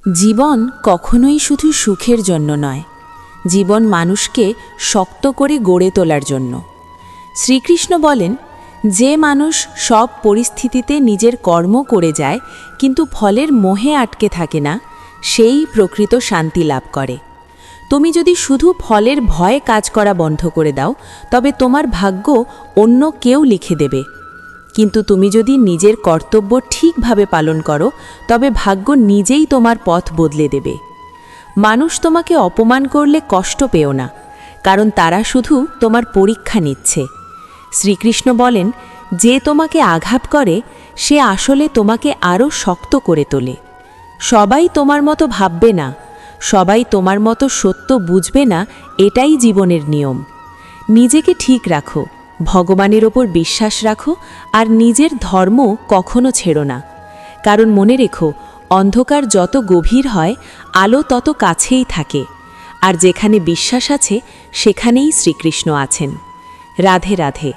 জীবন কখনোই শুধু সুখের জন্য নয়, জীবন মানুষকে শক্ত করে গড়ে তোলার জন্য। শ্রীকৃষ্ণ বলেন, যে মানুষ সব পরিস্থিতিতে নিজের কর্ম করে যায় কিন্তু ফলের মোহে আটকে থাকে না, সেই প্রকৃত শান্তি লাভ করে। তুমি যদি শুধু ফলের ভয়ে কাজ করা বন্ধ করে দাও, তবে তোমার ভাগ্য অন্য কেউ লিখে দেবে। কিন্তু তুমি যদি নিজের কর্তব্য ঠিকভাবে পালন করো, তবে ভাগ্য নিজেই তোমার পথ বদলে দেবে। মানুষ তোমাকে অপমান করলে কষ্ট পেও না, কারণ তারা শুধু তোমার পরীক্ষা নিচ্ছে। শ্রীকৃষ্ণ বলেন, যে তোমাকে আঘাত করে সে আসলে তোমাকে আরও শক্ত করে তোলে। সবাই তোমার মতো ভাববে না, সবাই তোমার মতো সত্য বুঝবে না, এটাই জীবনের নিয়ম। নিজেকে ঠিক রাখো, ভগবানের ওপর বিশ্বাস রাখো, আর নিজের ধর্ম কখনো ছেড়ো না। কারণ মনে রেখো, অন্ধকার যত গভীর হয়, আলো তত কাছেই থাকে। আর যেখানে বিশ্বাস আছে, সেখানেই শ্রীকৃষ্ণ আছেন। রাধে রাধে।